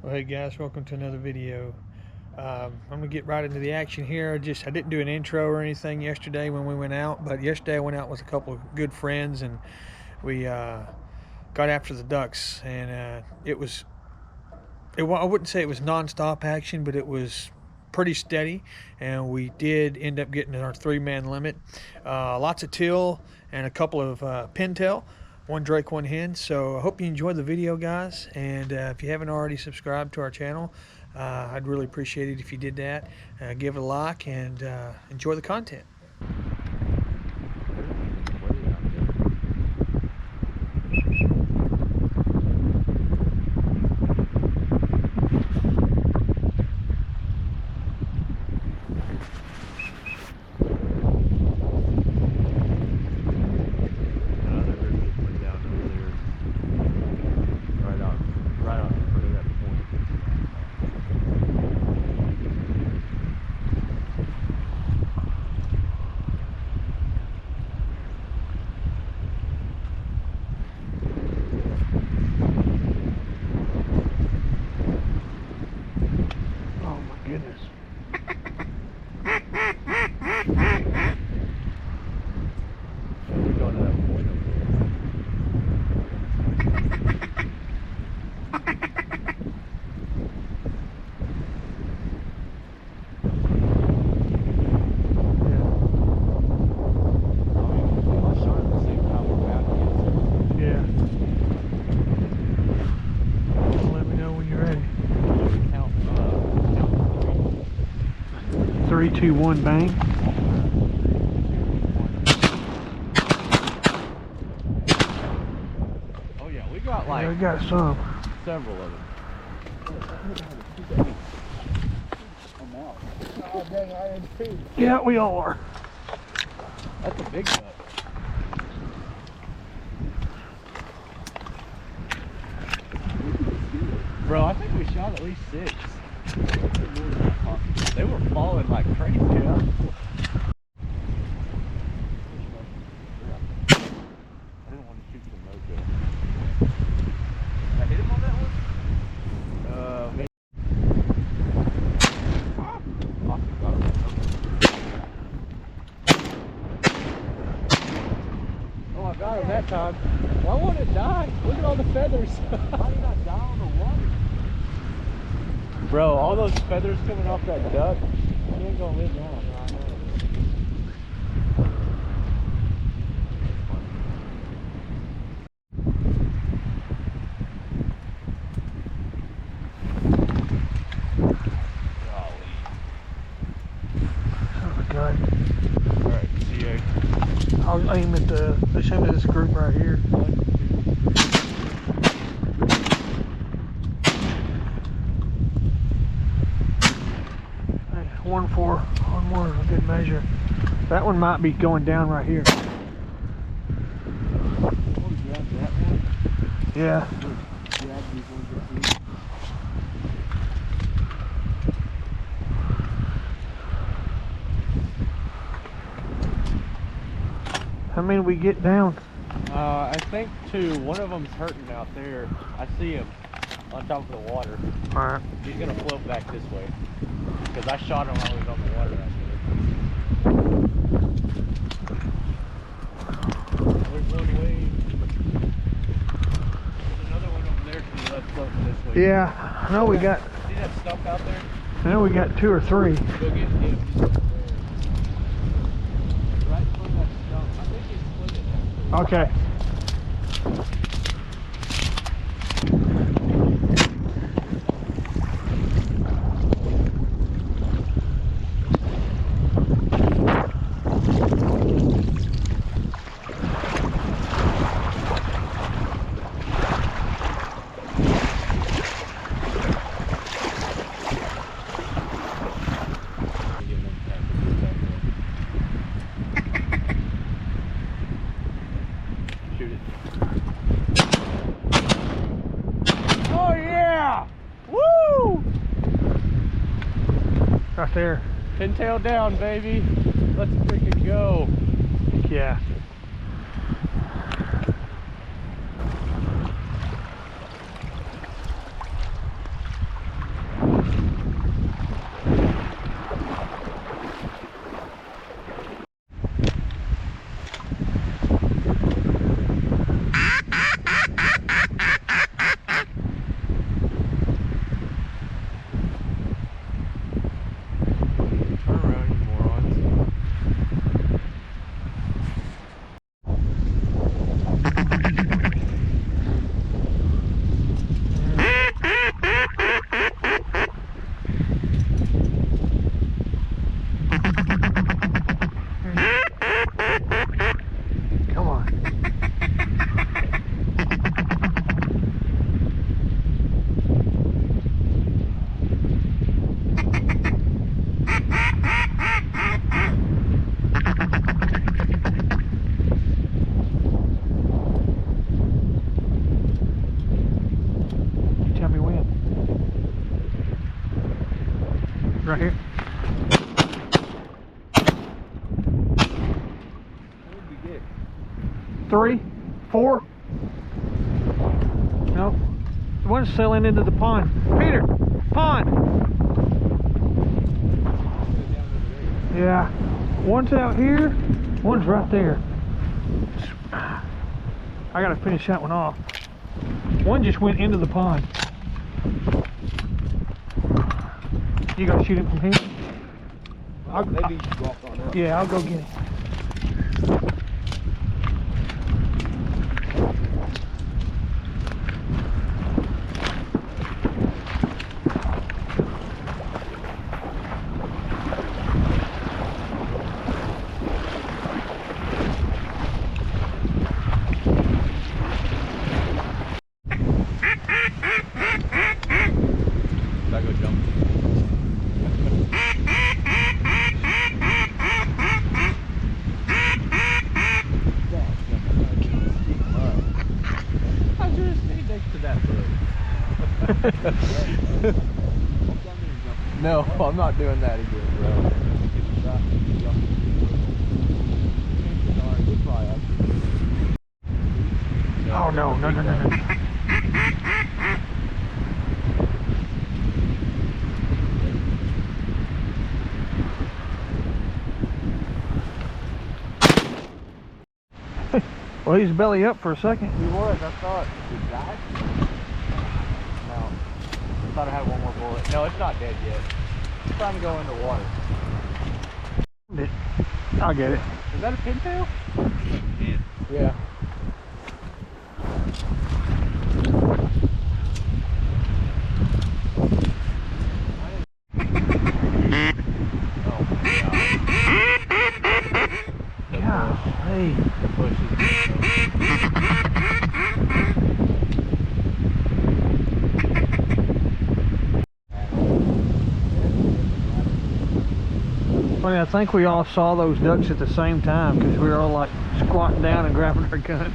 Well, hey guys, welcome to another video. I'm gonna get right into the action here. I didn't do an intro or anything yesterday when we went out, but yesterday I went out with a couple of good friends and we got after the ducks, and I wouldn't say it was nonstop action, but it was pretty steady, and we did end up getting our 3-man limit. Lots of teal and a couple of pintail, one drake, one hen. So I hope you enjoyed the video, guys, and if you haven't already subscribed to our channel, I'd really appreciate it if you did that. Give it a like and enjoy the content. Goodness. Yeah. Let me know when you're ready. 3, 2, 1, bang. Oh yeah, we got like Yeah, we got some. several of them. Oh, dang, I am too. Yeah, we all are. That's a big duck. Bro, I think we shot at least 6. They were falling like crazy. Yeah. I didn't want to shoot the mojo. I hit him on that one? Maybe. Austin got him. Oh, I got him that time. Why won't it die? Look at all the feathers. Why did not die on the water? Bro, all those feathers coming off that duck, he ain't gonna live long. Oh my God. Alright, CA. I'll aim at this group right here. 1-4 on one is a good measure. That one might be going down right here. Yeah. How many we get down? I think 2. One of them's hurting out there. I see him on top of the water. Alright. He's gonna float back this way. Because I shot him while he was on the water out there. There's one way. There's another one over there to the left floating this way. Yeah, I know we got. See that stump out there? I know we got 2 or 3. Go get him. Right from that stump. I think he's split it. Okay. Shoot it. Oh yeah! Woo! Right there. Pintail down, baby. Let's freaking go. Yeah. right here. What did we get? 3, 4. Nope. The one's sailing into the pond. Peter, pond. Yeah. One's out here. One's right there. I gotta finish that one off. One just went into the pond. You gotta shoot him from here? Maybe you should walk on up. Yeah, I'll go get him. Should I go jump? I should have stayed next to that bird. No, I'm not doing that again, bro. Oh no, no, no, no, no. Well, he's belly up for a second. He was, I thought. Did he die? No. I thought I had one more bullet. No, it's not dead yet. It's time to go in the water. I'll get it. Is that a pintail? Yeah. Golly. The bushes. Funny, I think we all saw those ducks at the same time because we were all like squatting down and grabbing our guns.